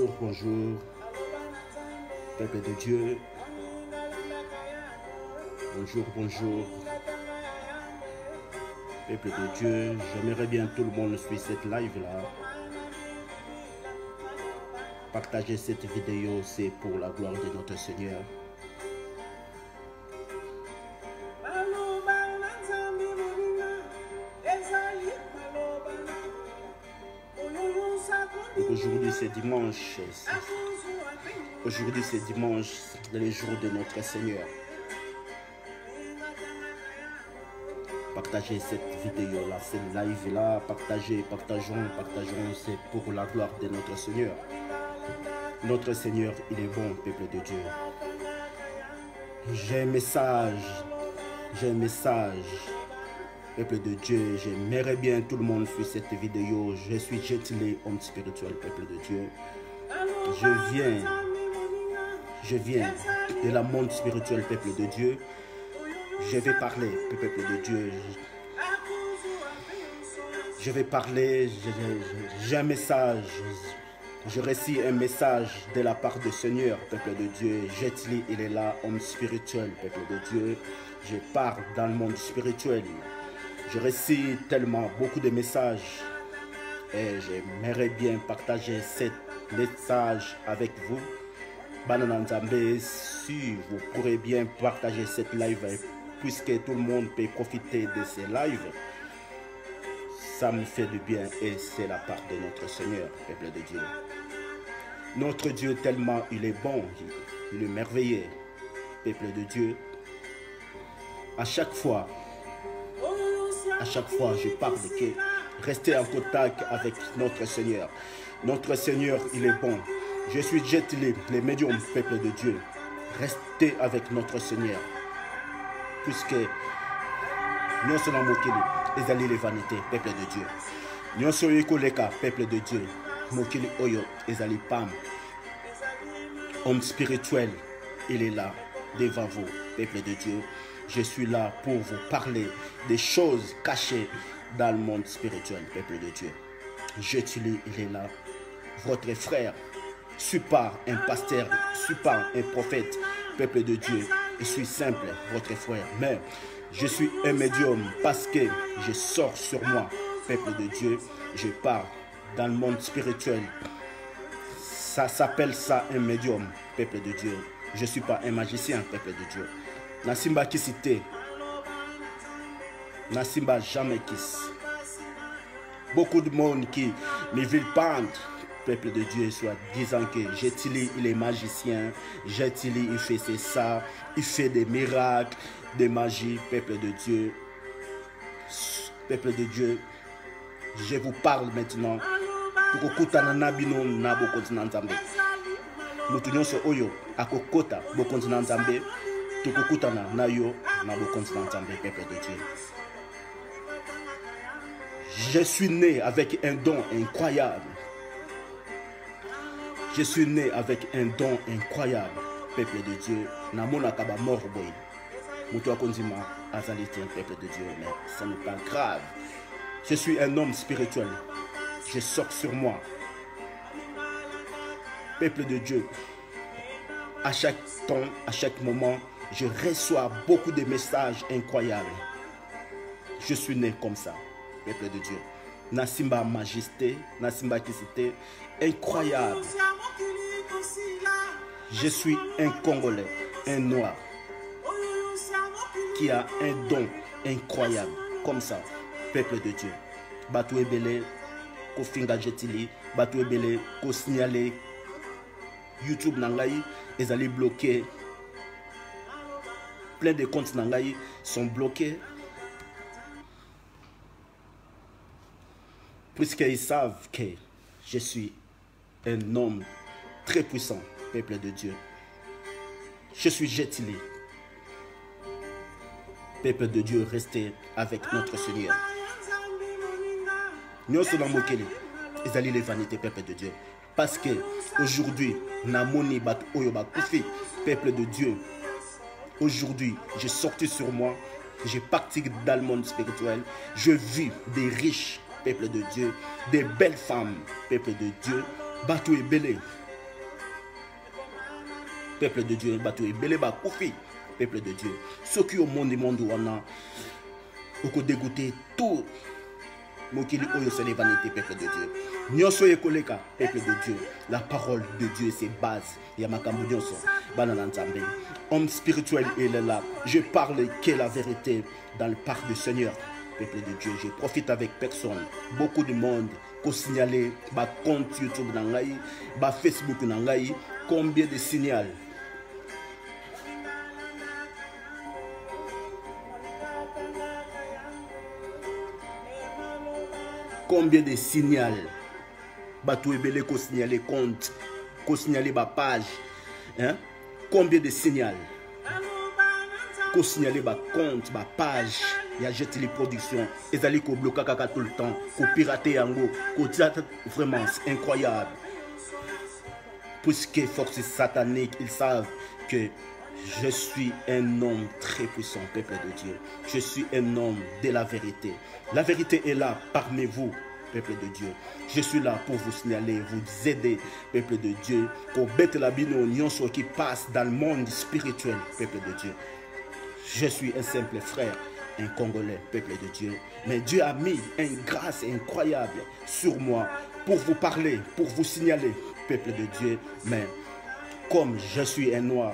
Bonjour, bonjour, peuple de Dieu. Bonjour, bonjour, peuple de Dieu. J'aimerais bien tout le monde suive cette live-là. Partagez cette vidéo, c'est pour la gloire de notre Seigneur. Aujourd'hui c'est dimanche. Aujourd'hui c'est dimanche, le jour de notre Seigneur. Partagez cette vidéo là, cette live là, partageons, c'est pour la gloire de notre Seigneur. Notre Seigneur, il est bon, peuple de Dieu. J'ai un message, peuple de Dieu. J'aimerais bien tout le monde suive cette vidéo. Je suis Jetley, homme spirituel, peuple de Dieu. Je viens de la monde spirituel, peuple de Dieu. Je vais parler, peuple de Dieu. Je vais parler, j'ai un message. Je récite un message de la part du Seigneur, peuple de Dieu. Jetley, il est là, homme spirituel, peuple de Dieu. Je parle dans le monde spirituel. Je récite tellement beaucoup de messages. Et j'aimerais bien partager ce message avec vous. Banananzambe, si vous pourrez bien partager cette live, puisque tout le monde peut profiter de ces lives, ça me fait du bien et c'est la part de notre Seigneur, peuple de Dieu. Notre Dieu tellement il est bon, il est merveilleux, peuple de Dieu. À chaque fois, je parle de que rester en contact avec notre Seigneur. Notre Seigneur, il est bon. Je suis Jetley, le médium, peuple de Dieu. Restez avec notre Seigneur. Puisque nous sommes moqués, les alliés les vanités, peuple de Dieu. Nous sommes les peuple de Dieu. Mokili Oyo, Ezali Pam. Homme spirituel, il est là, devant vous, peuple de Dieu. Je suis là pour vous parler des choses cachées dans le monde spirituel, peuple de Dieu. Jetley, il est là, votre frère. Je ne suis pas un pasteur, je ne suis pas un prophète, peuple de Dieu. Je suis simple, votre frère, mais je suis un médium parce que je sors sur moi, peuple de Dieu. Je pars dans le monde spirituel. Ça s'appelle ça un médium, peuple de Dieu. Je ne suis pas un magicien, peuple de Dieu. Nasimba qui cité. Nasimba jamais kiss. Beaucoup de monde qui me vilipende, peuple de Dieu, soit disant que Jetley il est magicien, Jetley il fait ça, il fait des miracles, des magies, peuple de Dieu. Peuple de Dieu, je vous parle maintenant. Tukokutana na bino na bo continent Nzambe. Mutu nyonso oyo akokota bo continent Nzambe. Tukokutana na yo na bo continent Nzambe, peuple de Dieu. Je suis né avec un don incroyable. Je suis né avec un don incroyable, peuple de Dieu. Namona kaba mort boy. Mutu akonzima azalite un peuple de Dieu, mais ce n'est pas grave. Je suis un homme spirituel. Je sors sur moi. Peuple de Dieu, à chaque temps, à chaque moment, je reçois beaucoup de messages incroyables. Je suis né comme ça, peuple de Dieu. Nasimba majesté, Nasimba kisité, incroyable. Je suis un Congolais, un Noir, qui a un don incroyable, comme ça, peuple de Dieu. Batou Ebele, ko finga Jetley, Batou Ebele, ko signalé YouTube Nangaï, ils allaient bloquer. Plein de comptes Nangaï sont bloqués. Puisqu'ils savent que je suis un homme très puissant, peuple de Dieu. Je suis Jetley. Peuple de Dieu, restez avec notre Seigneur. Nous sommes dans Mokele. Ils allaient les vanités, peuple de Dieu. Parce que aujourd'hui, Namoni bat Oyoba Koufi, peuple de Dieu. Aujourd'hui, j'ai sorti sur moi, j'ai parti dans le monde spirituel. Je vis des riches, peuple de Dieu, des belles femmes, peuple de Dieu. Batou et Belé, peuple de Dieu, peuple de Dieu. Ceux qui au monde où on a dégoûté tout. Mokili oyo c'est les vanités, peuple de Dieu. Nyonso ekoleka, peuple de Dieu. La parole de Dieu, c'est base. Yamakambo nyonso, banana nzambe. Homme spirituel, il est là. Je parle que la vérité dans le parc du Seigneur, peuple de Dieu. Je profite avec personne. Beaucoup de monde qui signalé, ba compte YouTube nangai, ba Facebook nangai, combien de signaux. Combien de signaux bateau ebele ko signaler compte, ko signaler ba page, hein? Combien de signaux ko signaler ba compte, ba page, ya jeté les productions, ezali ko bloquer kaka tout le temps, ko pirater yango, ko vraiment c'est incroyable. Puisque forces sataniques, ils savent que je suis un homme très puissant, peuple de Dieu. Je suis un homme de la vérité. La vérité est là parmi vous, peuple de Dieu. Je suis là pour vous signaler, vous aider, peuple de Dieu, pour bête la bino qui passe dans le monde spirituel, peuple de Dieu. Je suis un simple frère, un Congolais, peuple de Dieu. Mais Dieu a mis une grâce incroyable sur moi pour vous parler, pour vous signaler, peuple de Dieu. Mais comme je suis un noir,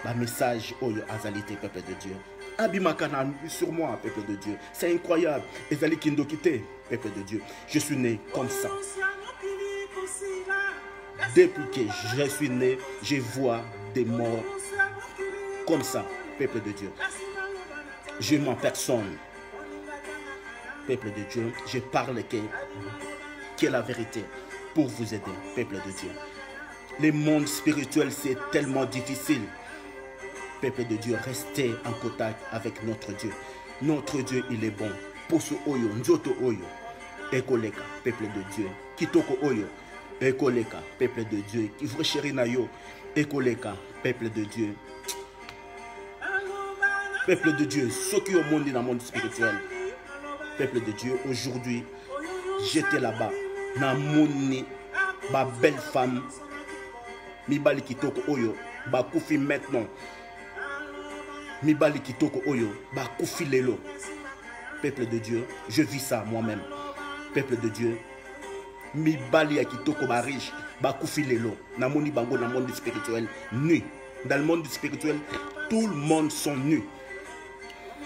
ma message oyo azalité, peuple de Dieu. Abimakana sur moi, peuple de Dieu. C'est incroyable. Ezali kindokite, peuple de Dieu. Je suis né comme ça. Depuis que je suis né, je vois des morts comme ça, peuple de Dieu. Je mens personne, peuple de Dieu. Je parle que la vérité pour vous aider, peuple de Dieu. Le monde spirituel, c'est tellement difficile. Peuple de Dieu, restez en contact avec notre Dieu. Notre Dieu, il est bon. Poso oyo, njoto oyo, ekoleka, peuple de Dieu. Kitoko oyo, ekoleka, peuple de Dieu. Kivre chéri na yo, ekoleka, peuple de Dieu. Peuple de Dieu, ceux qui ont monde dans le monde spirituel. Peuple de Dieu, aujourd'hui, j'étais là-bas. Na moni, ma belle femme. Mibali kitoko oyo, ba koufi maintenant. Mibali kitoko oyo, ba koufi lelo. Peuple de Dieu, je vis ça moi-même. Peuple de Dieu, mibali ya kitoko ba riche, ba koufi lelo. Namoni bango dans le monde spirituel, nu. Dans le monde spirituel, tout le monde sont nus.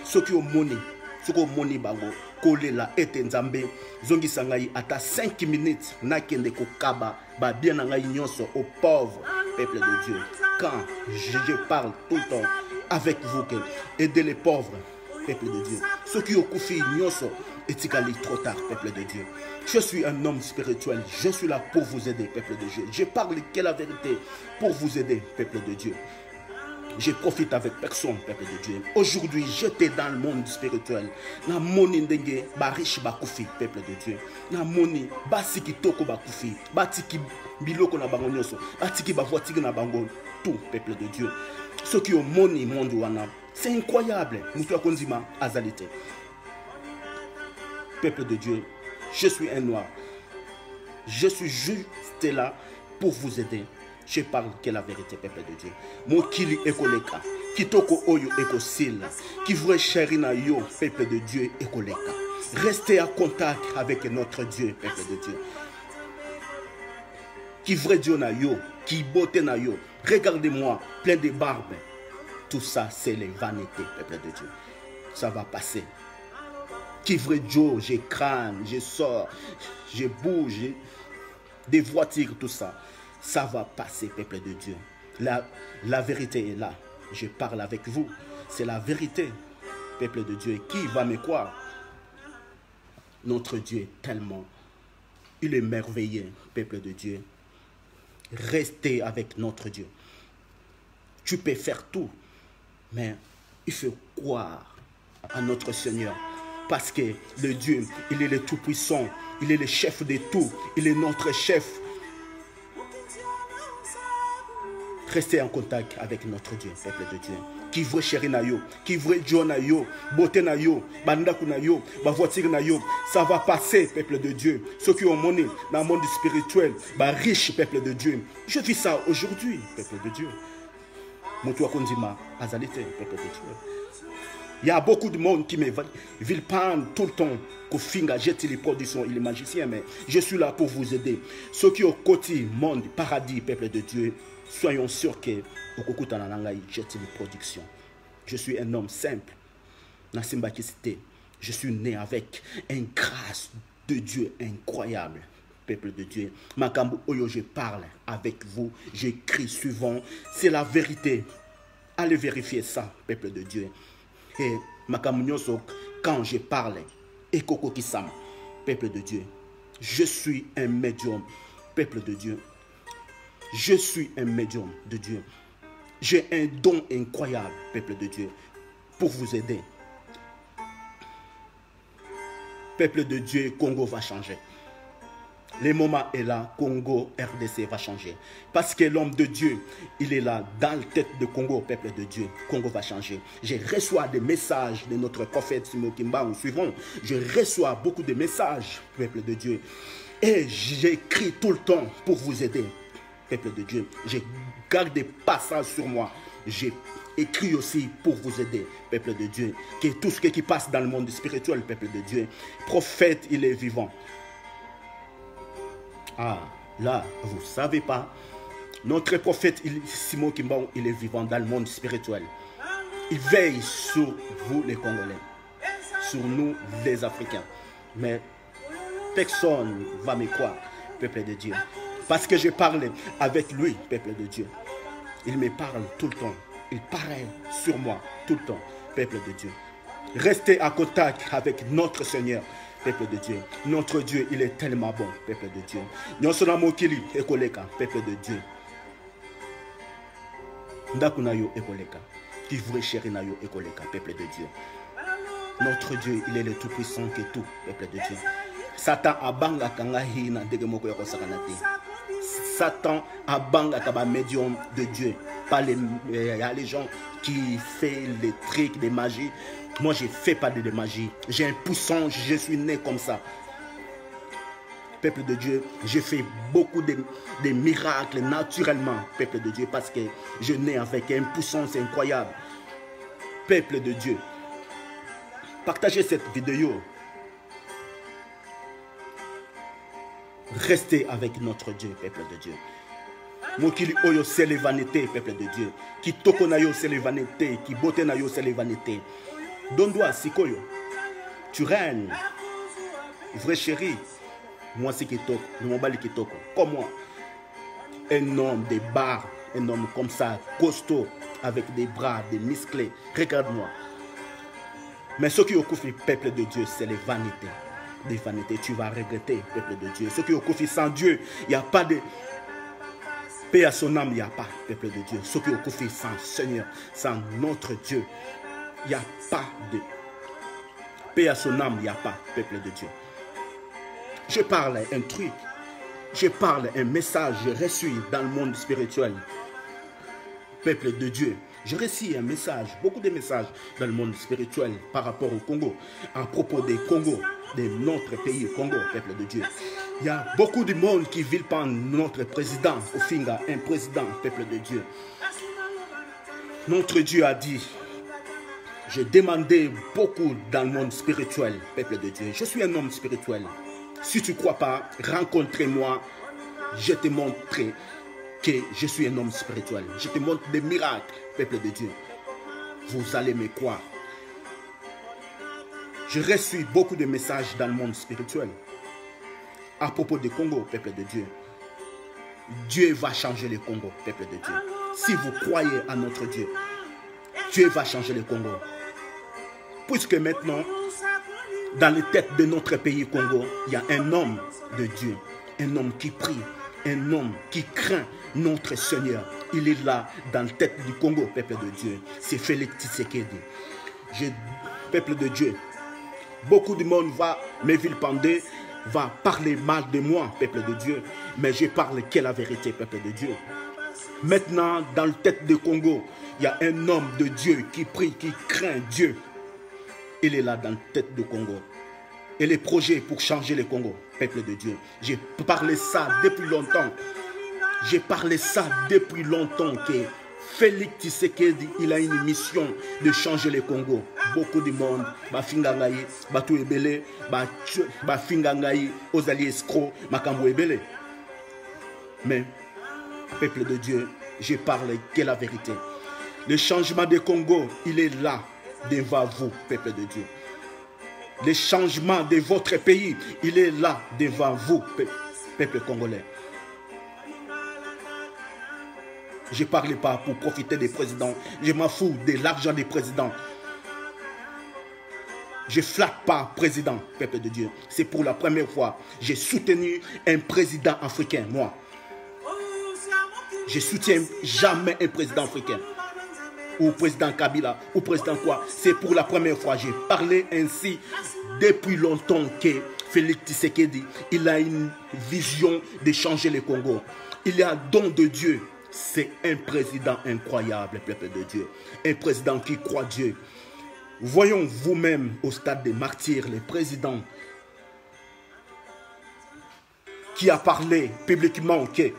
Ceux qui ont money, ceux qui ont money bango, kolela ete nzambe, zongi sangai ata 5 minutes, nakende kokaba, ba bien nangai nyonso aux pauvres, peuple de Dieu. Quand je parle tout le temps avec vous, aider les pauvres, peuple de Dieu. Ceux qui ont koufi nyonso, etikali trop tard, peuple de Dieu. Je suis un homme spirituel, je suis là pour vous aider, peuple de Dieu. Je parle que la vérité pour vous aider, peuple de Dieu. Je profite avec personne, peuple de Dieu. Aujourd'hui, j'étais dans le monde spirituel. Na moni ndenge ba riche ba koufi, peuple de Dieu. Na moni ba siki toko ba koufi, ba tiki biloko na bango nyonso, ba tiki ba voiture na bango, tout, peuple de Dieu. Ceux qui ont moni monde wana, c'est incroyable. Mutu akonzima azalité. Peuple de Dieu, je suis un noir. Je suis juste là pour vous aider. Je parle que la vérité, peuple de Dieu. Mokili ekoleka, kitoko oyo ekosila, qui vrai chéri na yo, peuple de Dieu ekoleka. Restez en contact avec notre Dieu, peuple de Dieu. Qui vrai Dieu na yo, qui beauté na yo. Regardez-moi, plein de barbes. Tout ça, c'est les vanités, peuple de Dieu. Ça va passer. Qui vrai Dieu, je crâne, je sors, je bouge, des voitures, tout ça. Ça va passer, peuple de Dieu. La vérité est là. Je parle avec vous. C'est la vérité, peuple de Dieu. Qui va me croire? Notre Dieu est tellement... Il est merveilleux, peuple de Dieu. Restez avec notre Dieu. Tu peux faire tout, mais il faut croire à notre Seigneur. Parce que le Dieu, il est le tout-puissant. Il est le chef de tout. Il est notre chef. Restez en contact avec notre Dieu, peuple de Dieu. Qui veut chéri na yo, qui veut Dieu na yo, beauté na yo, bandaku na yo, ba voiture na yo, ça va passer, peuple de Dieu. Ceux qui ont monnaie dans le monde spirituel, ba riche, peuple de Dieu. Je vis ça aujourd'hui, peuple de Dieu. Moutoua Kondima, Azalité, peuple de Dieu. Il y a beaucoup de monde qui me vilipendent tout le temps. Kofinga jette les productions, il est magicien, mais je suis là pour vous aider. Ceux qui ont côté monde, paradis, peuple de Dieu, soyons sûrs que Okukuta Nanangaï jette les productions. Je suis un homme simple. Nassimba Kisite. Je suis né avec une grâce de Dieu incroyable. Peuple de Dieu. Makambu Oyo, je parle avec vous. J'écris souvent. C'est la vérité. Allez vérifier ça, peuple de Dieu. Et Makambu Nyoso, quand je parle, et Koko Kisama, peuple de Dieu. Je suis un médium, peuple de Dieu. Je suis un médium de Dieu. J'ai un don incroyable, peuple de Dieu, pour vous aider. Peuple de Dieu, Congo va changer. Le moment est là, Congo, RDC va changer. Parce que l'homme de Dieu, il est là, dans la tête de Congo, peuple de Dieu. Congo va changer. Je reçois des messages de notre prophète Simo Kimba ou suivant. Je reçois beaucoup de messages, peuple de Dieu. Et j'écris tout le temps pour vous aider, peuple de Dieu. Je garde des passages sur moi. J'ai écrit aussi pour vous aider, peuple de Dieu. Que tout ce qui passe dans le monde spirituel, peuple de Dieu. Prophète, il est vivant. Ah, là, vous ne savez pas. Notre prophète Simo Kimba, il est vivant dans le monde spirituel. Il veille sur vous, les Congolais. Sur nous, les Africains. Mais personne ne va me croire, peuple de Dieu. Parce que je parle avec lui, peuple de Dieu. Il me parle tout le temps. Il paraît sur moi tout le temps, peuple de Dieu. Restez en contact avec notre Seigneur, peuple de Dieu. Notre Dieu, il est tellement bon, peuple de Dieu. Nyonsonamo kili ekoleka, peuple de Dieu. Ndakunayo ekoleka. Qui voudrait chérir nayo ekoleka, peuple de Dieu. Notre Dieu, il est le tout puissant que tout, peuple de Dieu. Satan abanga kangahi na degemoko yako sakanate. Satan abanga kaba médium de Dieu. Pas les, y a les gens qui font les trucs de magie. Moi, je ne fais pas de magie. J'ai un puissant, je suis né comme ça. Peuple de Dieu, je fais beaucoup de miracles naturellement, peuple de Dieu, parce que je nais avec une puissance incroyable. Peuple de Dieu, partagez cette vidéo. Restez avec notre Dieu, peuple de Dieu. Mokili oyo c'est les vanités, peuple de Dieu. Qui toko na yo c'est les vanités, qui bote na yo c'est les vanités. Donne-toi sikoyo. Tu règnes. Vrai chéri. Moi c'est qui toko, le mobali qui toko. Comme moi. Un homme de barres, un homme comme ça, costaud, avec des bras, des musclés. Regarde-moi. Mais ce qui occupe le peuple de Dieu, c'est les vanités. Des vanités, tu vas regretter, peuple de Dieu. Ce qui occupe sans Dieu, il n'y a pas de paix à son âme, il n'y a pas, peuple de Dieu. Ce qui occupe sans Seigneur, sans notre Dieu, il n'y a pas de paix à son âme, il n'y a pas, peuple de Dieu. Je parle un truc, je parle un message, je reçois dans le monde spirituel. Peuple de Dieu, je reçois un message, beaucoup de messages dans le monde spirituel par rapport au Congo, à propos des Congo, de notre pays, Congo, peuple de Dieu. Il y a beaucoup de monde qui vit par notre président, Ofinga, un président, peuple de Dieu. Notre Dieu a dit, j'ai demandé beaucoup dans le monde spirituel, peuple de Dieu. Je suis un homme spirituel. Si tu ne crois pas, rencontre-moi, je te montrerai que je suis un homme spirituel. Je te montre des miracles, peuple de Dieu. Vous allez me croire. Je reçois beaucoup de messages dans le monde spirituel à propos du Congo, peuple de Dieu. Dieu va changer le Congo, peuple de Dieu. Si vous croyez à notre Dieu, Dieu va changer le Congo. Puisque maintenant, dans les têtes de notre pays Congo, il y a un homme de Dieu, un homme qui prie, un homme qui craint notre Seigneur. Il est là dans la tête du Congo, peuple de Dieu. C'est Félix Tshisekedi. Peuple de Dieu, beaucoup de monde va me vilipender, va parler mal de moi, peuple de Dieu. Mais je parle que la vérité, peuple de Dieu. Maintenant, dans le tête de Congo, il y a un homme de Dieu qui prie, qui craint Dieu. Il est là dans le tête de Congo. Et les projets pour changer le Congo, peuple de Dieu. J'ai parlé ça depuis longtemps. J'ai parlé ça depuis longtemps que Félix Tshisekedi, il a une mission de changer le Congo. Beaucoup de monde, Bafingangaï, Batou Ebele, Bafingangaï, Ozali Escro, Makambo Ebele. Mais, peuple de Dieu, je parle que la vérité. Le changement du Congo, il est là devant vous, peuple de Dieu. Le changement de votre pays, il est là devant vous, peuple congolais. Je ne parle pas pour profiter des présidents. Je m'en fous de l'argent des présidents. Je ne flatte pas président, peuple de Dieu. C'est pour la première fois. J'ai soutenu un président africain, moi. Je ne soutiens jamais un président africain. Ou président Kabila, ou président quoi. C'est pour la première fois. J'ai parlé ainsi depuis longtemps que Félix Tshisekedi, il a une vision de changer le Congo. Il est un don de Dieu. C'est un président incroyable, peuple de Dieu. Un président qui croit Dieu. Voyons vous-même au stade des martyrs, le président qui a parlé publiquement que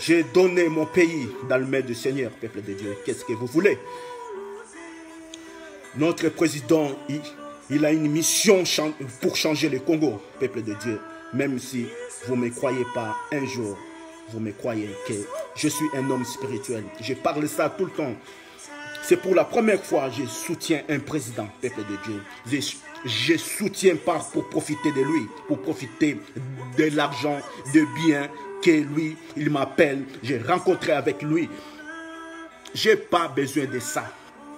j'ai donné mon pays dans le main du Seigneur, peuple de Dieu. Qu'est-ce que vous voulez? Notre président, il a une mission pour changer le Congo, peuple de Dieu. Même si vous ne me croyez pas, un jour, vous me croyez que je suis un homme spirituel. Je parle ça tout le temps. C'est pour la première fois que je soutiens un président, peuple de Dieu. Je ne soutiens pas pour profiter de lui, pour profiter de l'argent, de biens que lui, il m'appelle. J'ai rencontré avec lui. Je n'ai pas besoin de ça,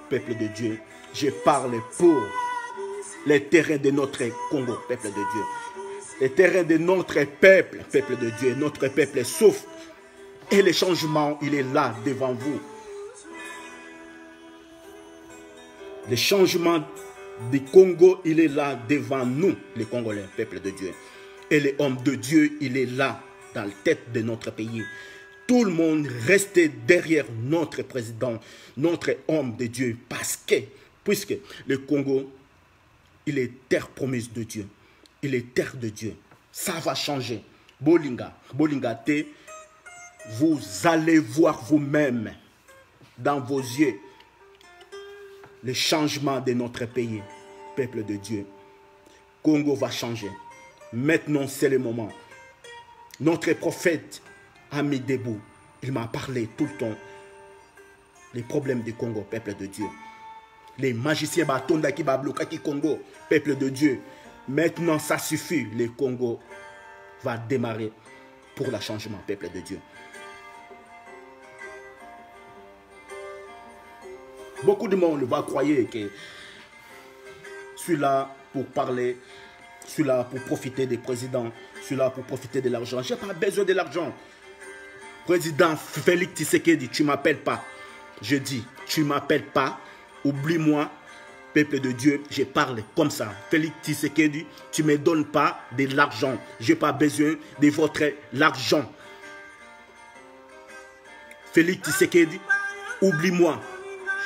peuple de Dieu. Je parle pour les terrains de notre Congo, peuple de Dieu. Les terrains de notre peuple, peuple de Dieu. Notre peuple souffre. Et le changement, il est là devant vous. Le changement du Congo, il est là devant nous, les Congolais, peuple de Dieu. Et l'homme de Dieu, il est là dans la tête de notre pays. Tout le monde reste derrière notre président, notre homme de Dieu. Parce que, puisque le Congo, il est terre promise de Dieu. Il est terre de Dieu. Ça va changer. Bolinga, Bolinga T, vous allez voir vous-même dans vos yeux le changement de notre pays, peuple de Dieu. Congo va changer. Maintenant, c'est le moment. Notre prophète a mis debout. Il m'a parlé tout le temps. Les problèmes du Congo, peuple de Dieu. Les magiciens Batonda qui bloquer qui Congo, peuple de Dieu. Maintenant, ça suffit. Le Congo va démarrer pour le changement, peuple de Dieu. Beaucoup de monde va croire que celui-là pour parler, celui-là pour profiter des présidents, celui-là pour profiter de l'argent. Je n'ai pas besoin de l'argent. Président Félix Tshisekedi, tu ne m'appelles pas. Je dis, tu ne m'appelles pas. Oublie-moi, peuple de Dieu, je parle comme ça. Félix Tshisekedi, tu ne me donnes pas de l'argent. Je n'ai pas besoin de votre argent. Félix Tshisekedi, oublie-moi.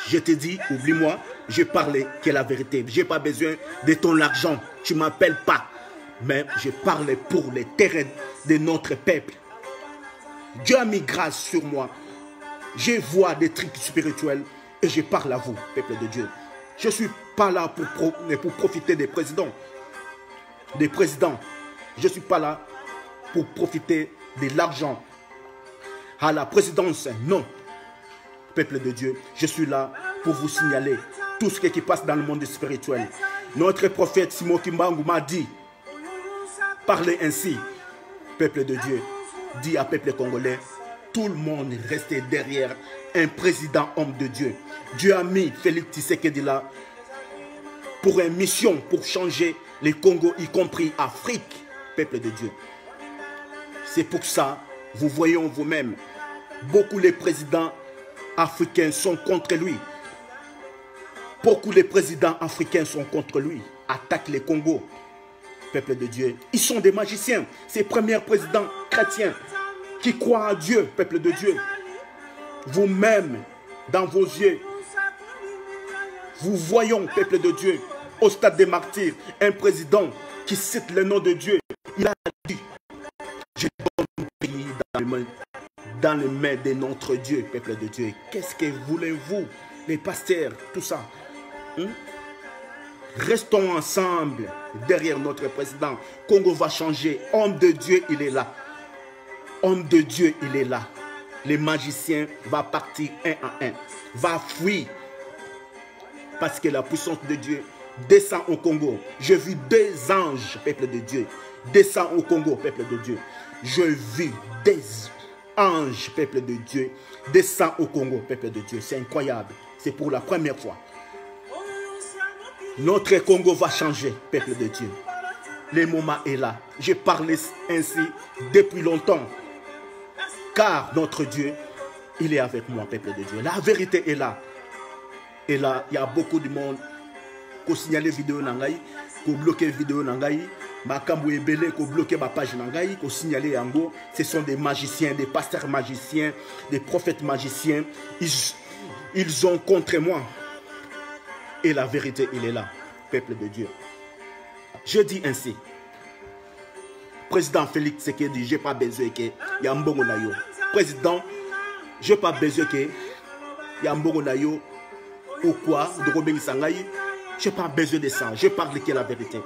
Je te dis, oublie-moi, je parle que la vérité. Je n'ai pas besoin de ton argent. Tu ne m'appelles pas. Mais je parle pour les terrains de notre peuple. Dieu a mis grâce sur moi. Je vois des trucs spirituels et je parle à vous, peuple de Dieu. Je ne suis pas là pour profiter des présidents. Je ne suis pas là pour profiter de l'argent à la présidence. Non. Peuple de Dieu, je suis là pour vous signaler tout ce qui passe dans le monde spirituel. Notre prophète Simon Kimbangu m'a dit, parlez ainsi, peuple de Dieu, dit à peuple congolais, tout le monde restait derrière un président homme de Dieu. Dieu a mis Félix Tshisekedi là pour une mission pour changer les Congo, y compris Afrique, peuple de Dieu. C'est pour ça, vous voyez vous-même, beaucoup les présidents africains sont contre lui. Beaucoup de présidents africains sont contre lui. Attaquent les Congo. Peuple de Dieu. Ils sont des magiciens. Ces premiers présidents chrétiens qui croient en Dieu, peuple de Dieu. Vous-même, dans vos yeux, vous voyons, peuple de Dieu, au stade des martyrs, un président qui cite le nom de Dieu. Il a dit, je donne mon pays dans les mains de notre Dieu, peuple de Dieu. Qu'est-ce que voulez-vous, les pasteurs, tout ça? Restons ensemble derrière notre président. Congo va changer. Homme de Dieu, il est là. Homme de Dieu, il est là. Les magiciens vont partir un à un. Va fuir. Parce que la puissance de Dieu descend au Congo. Je vis 2 anges, peuple de Dieu. Descend au Congo, peuple de Dieu. Je vis des anges, peuple de Dieu. Descend au Congo, peuple de Dieu. C'est incroyable. C'est pour la première fois. Notre Congo va changer, peuple de Dieu. Le moment est là. J'ai parlé ainsi depuis longtemps. Car notre Dieu, il est avec moi, peuple de Dieu. La vérité est là. Et là, il y a beaucoup de monde qui signale vidéo nangai, qui bloque vidéo nangai, makambo ebele qui bloque ma page nangai, qui signale yango. Ce sont des magiciens, des pasteurs magiciens, des prophètes magiciens. Ils ont contre moi. Et la vérité, il est là, peuple de Dieu. Je dis ainsi, président Félix Tshisekedi, je n'ai pas besoin que y a mbongo na yo. Président, je n'ai pas besoin que y a mbongo na yo ou quoi, de Robin Sangaï. Je n'ai pas besoin de ça. Je parle de la vérité.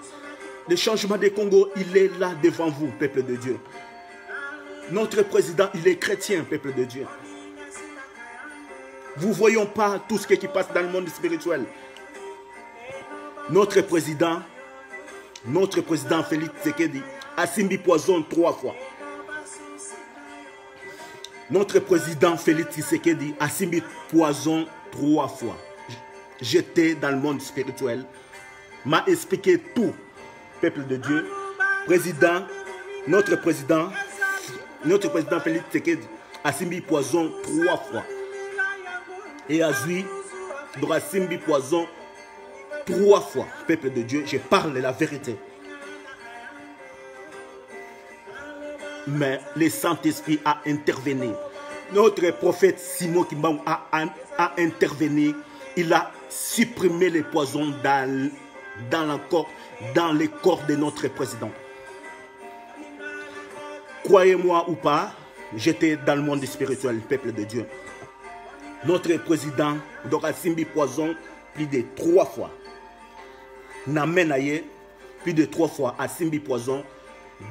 Le changement du Congo, il est là devant vous, peuple de Dieu. Notre président, il est chrétien, peuple de Dieu. Vous ne voyez pas tout ce qui passe dans le monde spirituel. Notre président Félix Tshisekedi a simbi poison 3 fois. Notre président Félix Tshisekedi a simbi poison 3 fois. J'étais dans le monde spirituel, m'a expliqué tout, peuple de Dieu. Notre président Félix Tshisekedi a simbi poison 3 fois. Et Azui doit simbi poison 3 fois, peuple de Dieu. Je parle de la vérité. Mais le Saint-Esprit a intervenu. Notre prophète Simon Kimbangu a intervenu. Il a supprimé les poisons dans les corps de notre président. Croyez-moi ou pas, j'étais dans le monde spirituel, peuple de Dieu. Notre président doit simbi poison plus de 3 fois. Namenaye plus de 3 fois à simbi poison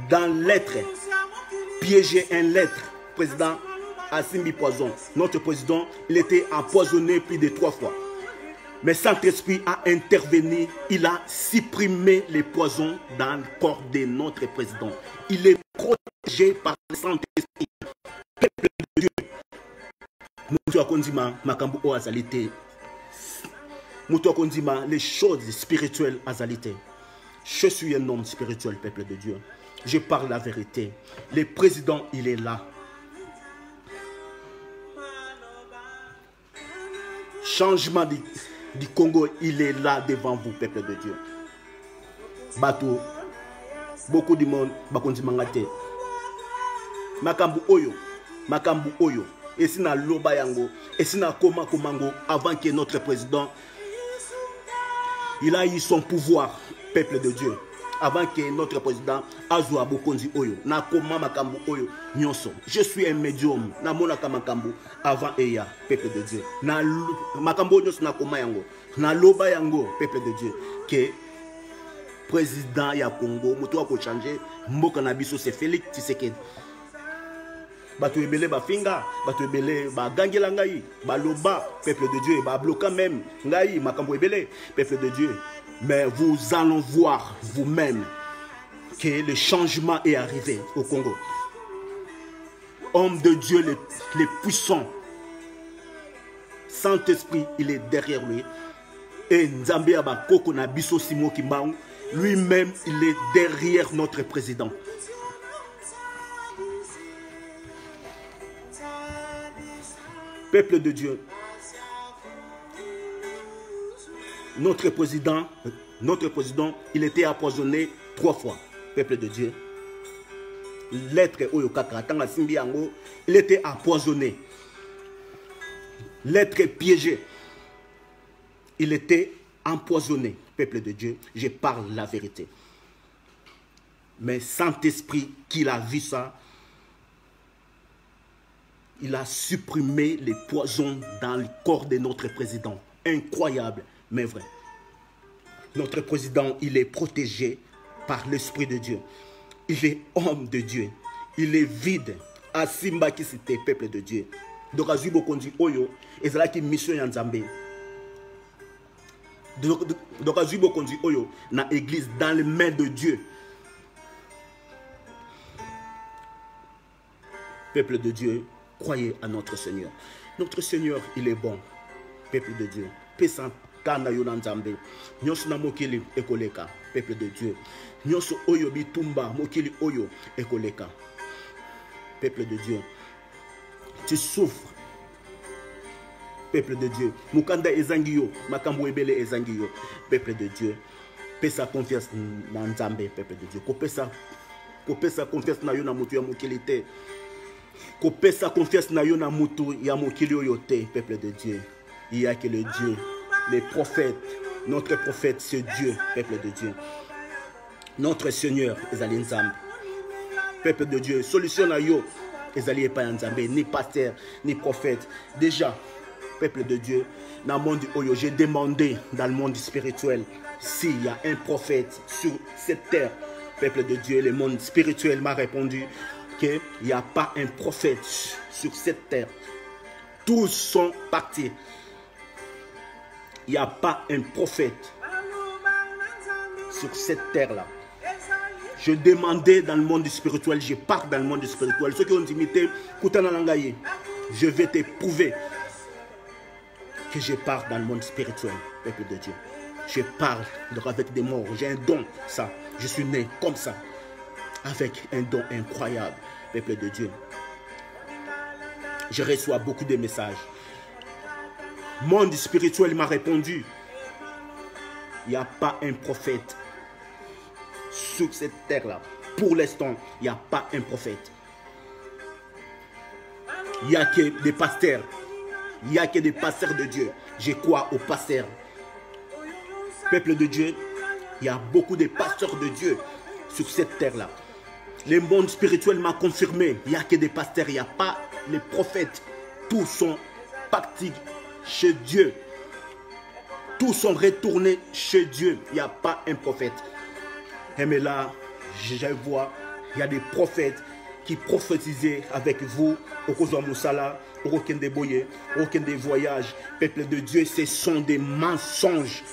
dans l'être. Piéger un lettre. Président à simbi poison. Notre président, il était empoisonné plus de 3 fois. Mais Saint-Esprit a intervenu. Il a supprimé les poisons dans le corps de notre président. Il est protégé par le Saint-Esprit. Peuple de Dieu. Les choses spirituelles azalité. Je suis un homme spirituel, peuple de Dieu. Je parle la vérité. Le président, il est là. Changement du Congo, il est là devant vous, peuple de Dieu. Bateau, beaucoup de monde, bakondi mangate. Makambu oyo. Et si na loba yango, et si na koma komango, avant que notre président, il a eu son pouvoir, peuple de Dieu. Avant que notre président Azwa Bokonzi Oyo, na koma makambu oyo nyonso. Je suis un médium, na monaka makambu avant Eya, peuple de Dieu. Na makambu nyonso na koma yango, na loba yango, peuple de Dieu. Que président ya Congo, moto ko changer, mboka na biso c'est Félix Tshisekedi. Bato ebele ba finga, bato ebele ba gangela ngai, ba loba, peuple de Dieu, ba bloquer même ngai makambu ebele, peuple de Dieu. Mais vous allons voir vous-même que le changement est arrivé au Congo. Homme de Dieu, les puissants, Saint-Esprit, il est derrière lui. Et Nzambe Abakoko na biso Simon Kimbangu, lui-même, il est derrière notre président. Peuple de Dieu, notre président, il était empoisonné 3 fois, peuple de Dieu. L'être oyo kaka tanga simbi yango, il était empoisonné. L'être piégé. Il était empoisonné, peuple de Dieu. Je parle la vérité. Mais Saint-Esprit, qu'il a vu ça, il a supprimé les poisons dans le corps de notre président. Incroyable, mais vrai. Notre président, il est protégé par l'Esprit de Dieu. Il est homme de Dieu. Il est vide. Asimba qui c'était peuple de Dieu. Donc, Azubo Kondi Oyo, et c'est là qui mission Yanzambe. Donc, Azubo Kondi Oyo, dans l'église, dans les mains de Dieu. Peuple de Dieu, croyez à notre Seigneur. Notre Seigneur, il est bon. Peuple de Dieu. Pesa kana yo nanzambe. Nyoso na mokili ekoleka. Peuple de Dieu. Nyoso oyo bitumba mokili oyo ekoleka. Peuple de Dieu. Tu souffres. Peuple de Dieu. Mukanda ezangiyo. Makambo ebele ezangiyo. Peuple de Dieu. Pesa confiance na nzambe. Peuple de Dieu. Kopesa confiance na yo na mutu ya mokili te. Kopesa confiance na yo na mutu ya mokili oyo te. Peuple de Dieu. Il y a que le Dieu, les prophètes. Notre prophète, c'est Dieu, peuple de Dieu. Notre Seigneur, Ezali Nzambe. Peuple de Dieu, solution à yo, Ezali pas Nzambe, ni pasteur, ni prophète. Déjà, peuple de Dieu, dans le monde Oyo, j'ai demandé dans le monde spirituel s'il y a un prophète sur cette terre. Peuple de Dieu, le monde spirituel m'a répondu qu'il n'y a pas un prophète sur cette terre. Tous sont partis. Il n'y a pas un prophète sur cette terre-là. Je demandais dans le monde spirituel, je pars dans le monde spirituel. Ceux qui ont imité, je vais te prouver que je pars dans le monde spirituel, peuple de Dieu. Je parle avec des morts, j'ai un don, ça. Je suis né comme ça, avec un don incroyable, peuple de Dieu. Je reçois beaucoup de messages. Monde spirituel m'a répondu. Il n'y a pas un prophète sur cette terre-là. Pour l'instant, il n'y a pas un prophète. Il n'y a que des pasteurs. Il n'y a que des pasteurs de Dieu. Je crois aux pasteurs. Peuple de Dieu, il y a beaucoup de pasteurs de Dieu sur cette terre-là. Le monde spirituel m'a confirmé. Il n'y a que des pasteurs. Il n'y a pas les prophètes. Tous sont partis chez Dieu. Tous sont retournés chez Dieu. Il n'y a pas un prophète. Mais là, je vois, il y a des prophètes qui prophétisaient avec vous. Okozo Moussala, Okende Boye, Okende Voyage. Peuple de Dieu, ce sont des mensonges.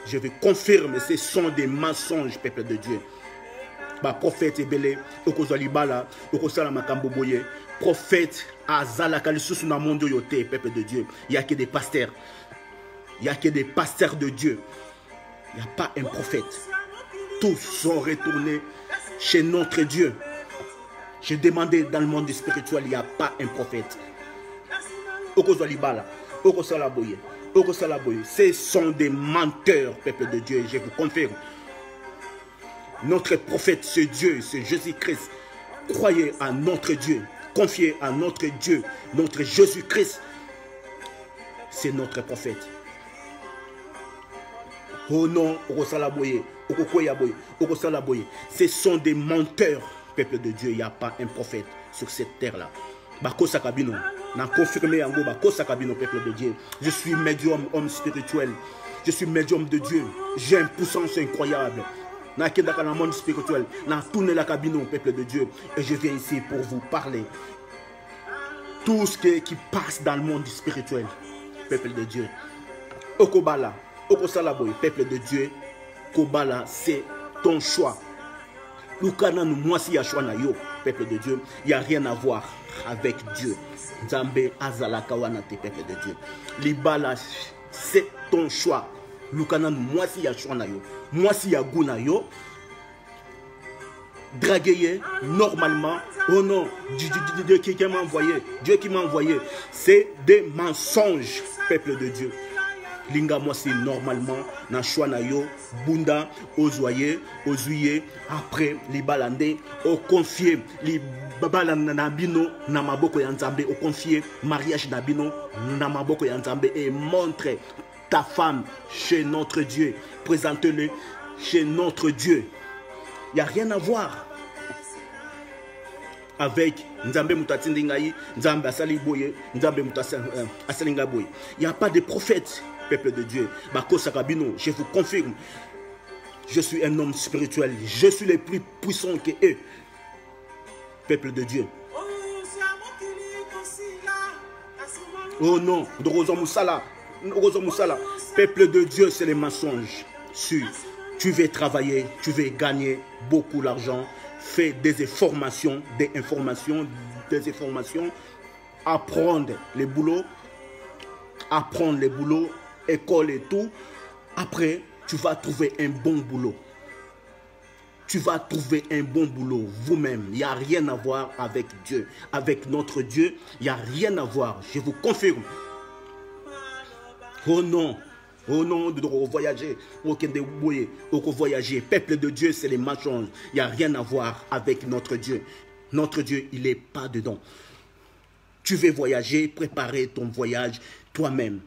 Je vais confirmer, ce sont des mensonges, peuple de Dieu. Bah, prophète Ebele, Okozo Libala, Okosala Makambo Boye. Prophète Azala Kalisusu na monde yote, peuple de Dieu. Il n'y a que des pasteurs. Il n'y a que des pasteurs de Dieu. Il n'y a pas un prophète. Tous sont retournés chez notre Dieu. J'ai demandé dans le monde spirituel, il n'y a pas un prophète. Okozo Libala, Okosala Boye, Okosala Boye. Ce sont des menteurs, peuple de Dieu. Je vous confirme. Notre prophète, c'est Dieu, c'est Jésus-Christ. Croyez à notre Dieu. Confiez à notre Dieu, notre Jésus-Christ. C'est notre prophète. Oh non, Okosalaboye, Okokoyaboye, Okosalaboye. Ce sont des menteurs, peuple de Dieu. Il n'y a pas un prophète sur cette terre-là. Bakosa Kabino, n'a confirmé en go, Bakosa Kabino, peuple de Dieu. Je suis médium, homme spirituel. Je suis médium de Dieu. J'ai une puissance incroyable. Dans le monde spirituel, dans tout le cabine, peuple de Dieu, et je viens ici pour vous parler. Tout ce qui passe dans le monde spirituel, peuple de Dieu. Okobala, Okosalaboy, peuple de Dieu, Kobala, c'est ton choix. Lukana nous moisi ya choix na yo, peuple de Dieu, il n'y a rien à voir avec Dieu. Nzambe azala kawanate, peuple de Dieu. Libala, c'est ton choix. Lukana nous moisi ya choix na yo. Moi, si y a gouna yo, draguer normalement, oh non, Dieu qui m'a envoyé, Dieu qui m'a envoyé, c'est des mensonges, peuple de Dieu. linga moi c'est normalement na choix na yo bunda ozoye ozuye après li balande au confier li babala na bino na maboko ya Nzambe, au confier mariage na bino na maboko ya Nzambe et montre ta femme chez notre Dieu, présente-le chez notre Dieu. Il n'y a rien à voir avec Nzambe mutatindi ngai, Nzambe asali boye, Nzambe asali nga boye. Il n'y a pas de prophète, peuple de Dieu. Bako Sakabino, je vous confirme, je suis un homme spirituel, je suis le plus puissant que eux, peuple de Dieu. Oh non, peuple de Dieu, c'est les mensonges. Tu veux travailler, tu veux gagner beaucoup d'argent, fais des informations, apprendre les boulots, école et tout. Après, tu vas trouver un bon boulot. Tu vas trouver un bon boulot vous-même. Il n'y a rien à voir avec Dieu. Avec notre Dieu, il n'y a rien à voir. Je vous confirme. Oh non, de voyager, voyager. Peuple de Dieu, c'est les mensonges. Il n'y a rien à voir avec notre Dieu. Notre Dieu, il n'est pas dedans. Tu veux voyager, préparer ton voyage toi-même.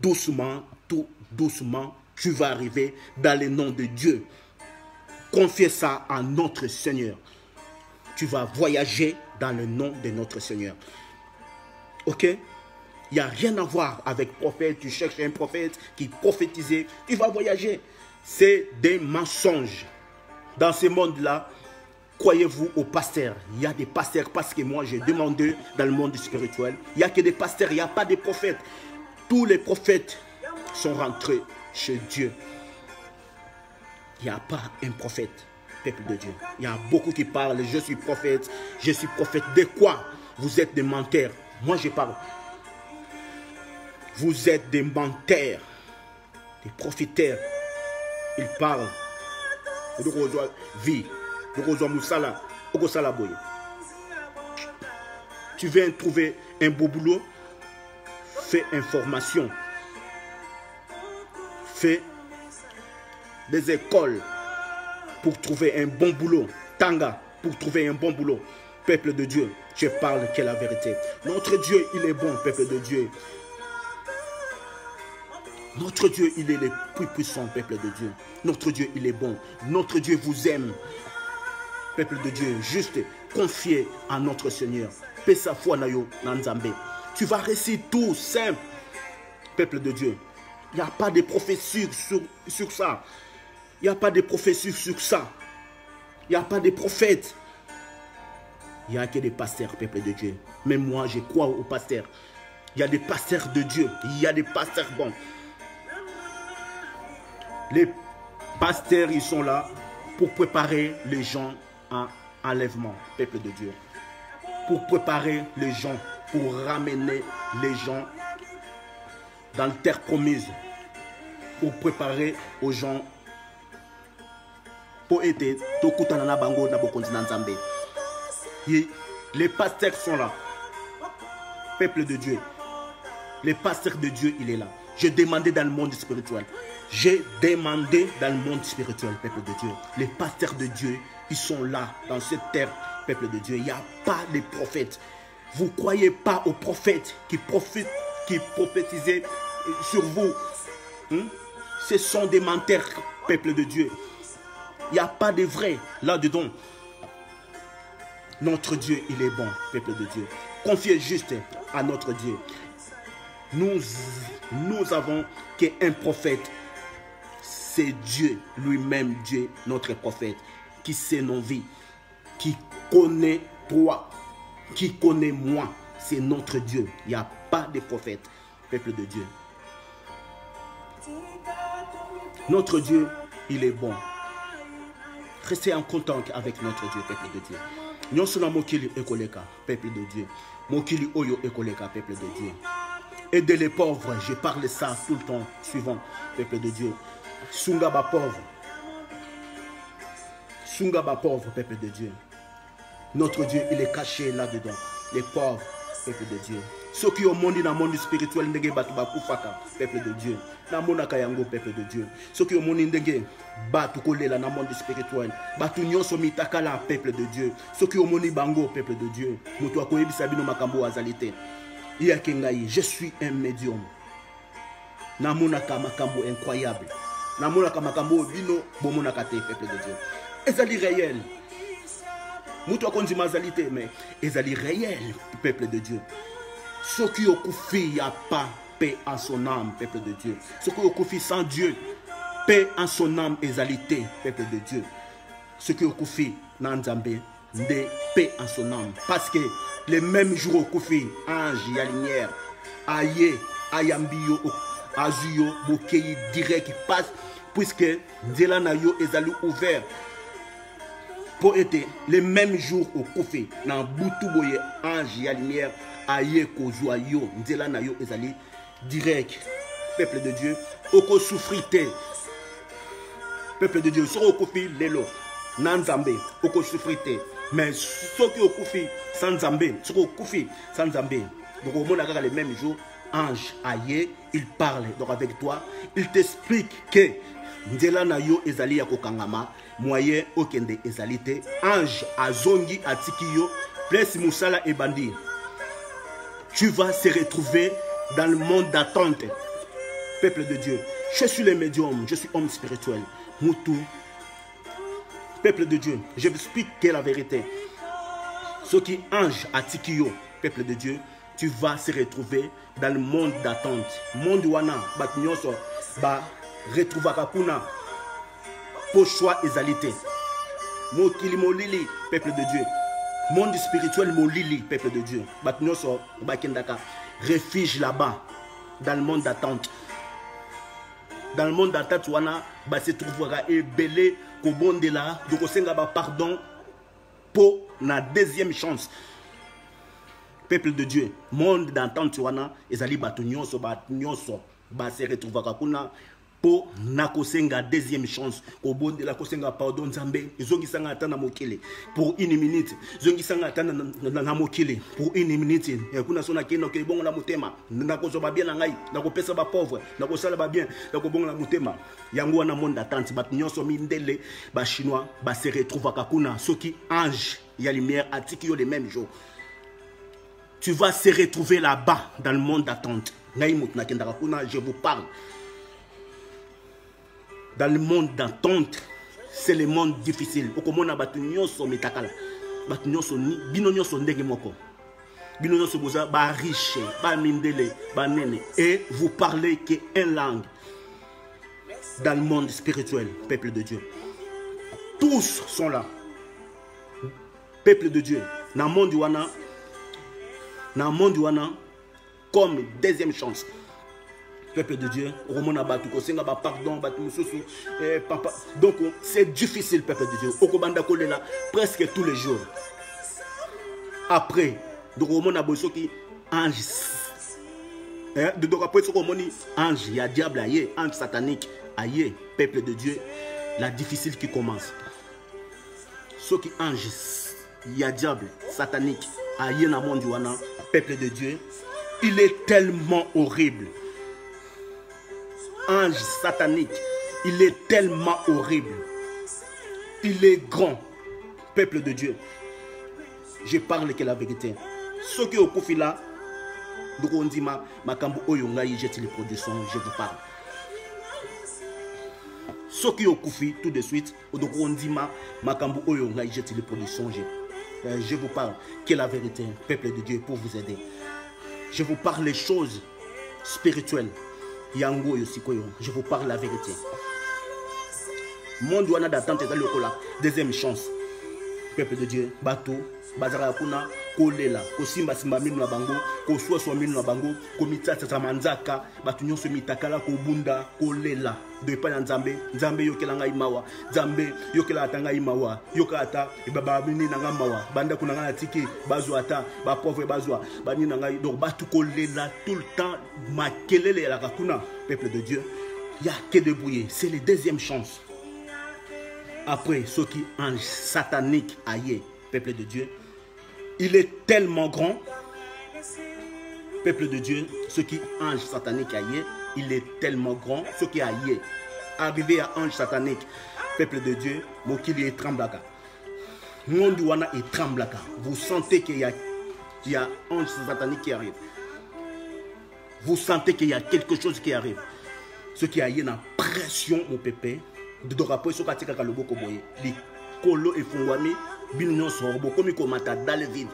Doucement, tout doucement, tu vas arriver dans le nom de Dieu. Confie ça à notre Seigneur. Tu vas voyager dans le nom de notre Seigneur. Ok? Il n'y a rien à voir avec prophète. Tu cherches un prophète qui prophétisait. Tu vas voyager. C'est des mensonges. Dans ce monde-là, croyez-vous aux pasteurs? Il y a des pasteurs parce que moi, j'ai demandé dans le monde spirituel. Il n'y a que des pasteurs, il n'y a pas de prophètes. Tous les prophètes sont rentrés chez Dieu. Il n'y a pas un prophète, peuple de Dieu. Il y a beaucoup qui parlent, je suis prophète. Je suis prophète de quoi? Vous êtes des menteurs. Moi, je parle. Vous êtes des menteurs, des profiteurs. Ils parlent. Tu viens trouver un beau boulot, fais information. Fais des écoles pour trouver un bon boulot. Tanga pour trouver un bon boulot. Peuple de Dieu, je parle que la vérité. Notre Dieu, il est bon, peuple de Dieu. Notre Dieu, il est le plus puissant, peuple de Dieu. Notre Dieu, il est bon. Notre Dieu vous aime. Peuple de Dieu, juste confier à notre Seigneur. Paix sa foi na yo na Nzambe. Tu vas réussir tout simple. Peuple de Dieu. Il n'y a pas de prophétie sur ça. Il n'y a pas de prophétie sur ça. Il n'y a pas de prophètes. Il n'y a que des pasteurs, peuple de Dieu. Même moi, je crois aux pasteurs. Il y a des pasteurs de Dieu. Il y a des pasteurs bons. Les pasteurs, ils sont là pour préparer les gens à enlèvement, peuple de Dieu. Pour préparer les gens, pour ramener les gens dans la terre promise. Pour préparer aux gens pour aider Tokutanana Bango Nabokontina Nzambe. Les pasteurs sont là. Peuple de Dieu. Les pasteurs de Dieu, il est là. J'ai demandé dans le monde spirituel. J'ai demandé dans le monde spirituel, peuple de Dieu. Les pasteurs de Dieu, ils sont là, dans cette terre, peuple de Dieu. Il n'y a pas de prophètes. Vous ne croyez pas aux prophètes qui prophétisaient sur vous. Ce sont des menteurs, peuple de Dieu. Il n'y a pas de vrai là-dedans. Notre Dieu, il est bon, peuple de Dieu. Confiez juste à notre Dieu. Nous avons qu'un prophète. C'est Dieu, lui-même Dieu, notre prophète, qui sait nos vies, qui connaît toi, qui connaît moi. C'est notre Dieu. Il n'y a pas de prophète, peuple de Dieu. Notre Dieu, il est bon. Restez en contact avec notre Dieu, peuple de Dieu. Nous sommes mokili ekoleka, peuple de Dieu. Mokili oyo ekoleka, peuple de Dieu. Aidez les pauvres, je parle ça tout le temps suivant, peuple de Dieu. Sungaba pauvre. Sungaba pauvre, peuple de Dieu. Notre Dieu, il est caché là-dedans. Les pauvres, peuple de Dieu. Ceux qui ont monde dans le monde spirituel, ndenge batu bakufaka, peuple de Dieu. Na mona kayango, peuple de Dieu. Ceux qui ont monde ndenge batu kolela dans le monde spirituel. Batu nyonso mitakala, peuple de Dieu. Ceux qui ont monde bango, peuple de Dieu. Mutu akoyebisa bino makambo azalite. Iyakengai, je suis un médium. Na mona makambo incroyable. Na mona makambo bino bomona kate, peuple de Dieu. Ezali réel. Mutu akondima azalite, mais ezali réel, peuple de Dieu. Ceux qui ont couffé, il n'y a pas paix en son âme, peuple de Dieu. Ceux qui ont couffé sans Dieu, paix en son âme, exalité, peuple de Dieu. Ceux qui ont couffé, Nanzambe, de paix en son âme. Parce que les mêmes jours au couffé, ange, yalinière, aye, ayambio, azuyo, bokei, direct, qui passe, puisque Zelanayo est allé ouvert. Pour être les mêmes jours au couffé, dans Boutouboye, ange, yalinière, aye kozwa yo nzela na yo ezali direct. Peuple de Dieu oko souffrité, peuple de Dieu soko kofi lelo nanzambe oko souffrité, mais soki okufi sans nzambe soko kofi sans nzambe donc au monde les mêmes jours ange aye il parle donc avec toi, il t'explique que nzela na yo ezali ya kokangama moyen okende ezalité ange azongi atiki yo place musala ebandi. Tu vas se retrouver dans le monde d'attente. Peuple de Dieu, je suis le médium, je suis homme spirituel. Moutou. Peuple de Dieu, je vous explique la vérité. Ce qui ange à Tikio, peuple de Dieu, tu vas se retrouver dans le monde d'attente. Monde wana, batnyoso, ba retrouvera kuna pour choix égalité. Mokili molili, peuple de Dieu. Monde spirituel molili, peuple de Dieu. Batnyoso, bakendaka, refuge là-bas, dans le monde d'attente. Dans le monde d'attente, wana, ba se trouvera ébélé, kobonde là, donc osenga ba pardon pour la deuxième chance. Peuple de Dieu, monde d'attente, wana, ezali batnyoso, ba se retrouvera kuna pour nakosenga deuxième chance kobonde la kosenga pardon nzambe ezongisanga atana mokele pour une minute zongisanga atana na mokele pour une minute kuna sona kino ke bongo na motema nakozoba bien na ngai nakopesa ba pauvre nakosala ba bien nakobongo na motema yango wana monde d'attente bat nyonso mindele ba chinois ba se retrouvaka kuna soki ange ya lumière atiki yo les mêmes jours. Tu vas se retrouver là-bas dans le monde d'attente. Ngai mut na kendaka kuna, je vous parle. Dans le monde d'attente, c'est le monde difficile. Okomona batu nyonso mitakala. Batu nyonso ni bino nyonso ndenge moko. Bino nyonso boza ba riche, ba mindele, ba nene et vous parlez que une langue. Dans le monde spirituel, peuple de Dieu. Tous sont là. Peuple de Dieu. Dans le monde wana, comme deuxième chance. Peuple de Dieu, pardon, papa. Donc c'est difficile, peuple de Dieu. Okobanda kolela presque tous les jours. Après, donc on a besoin qui ange. Donc après ce qu'on dit ange, il y a diable aïe, ange satanique aïe, peuple de Dieu, la difficile qui commence. Ce qui ange, il y a diable satanique aïe na monde wana, peuple de Dieu, il est tellement horrible. Ange satanique, il est tellement horrible. Il est grand. Peuple de Dieu, je parle que la vérité. Ceux qui ont confié là, donc on dit makambo oyongai, jette les productions, je vous parle. Ceux qui ont confié tout de suite, donc on dit makambo oyongai, jette les productions, je vous parle que la vérité, peuple de Dieu, pour vous aider. Je vous parle les choses spirituelles. Yango yosikoyo, je vous parle la vérité. Monde wana d'attente est le kola. Deuxième chance. Peuple de Dieu, bateau, bazara kuna, kolela, kosimba simba minu na bango, koswa swa minu na bango, komita tata manzaka, batu nyonso mitakala kobunda, kolela. De pa nzambe, nzambe yokela ngai mawa, nzambe yokela atanga imawa, yokata baba bini nanga mawa, banda kuna ngana tiki, bazwa ata, ba pauvre bazwa, bani nanga donc batu kolela tout le temps, makelele la kakuna, peuple de Dieu. Il y a que de brouiller, c'est la deuxième chance. Après, ce qui ange satanique aïe, peuple de Dieu, il est tellement grand. Peuple de Dieu, ce qui ange satanique aïe, il est tellement grand, ce qui aïe, arrivé à ange satanique, peuple de Dieu, Mokili est tremblaka. Mondouana est tremblaka. Vous sentez qu'il y a ange satanique qui arrive. Vous sentez qu'il y a quelque chose qui arrive. Ce qui aïe na pression au pépé, de dorapo so katika kalobo koboye. Li kolo et fungwami, binyo sorbo, komi komata dans le vide.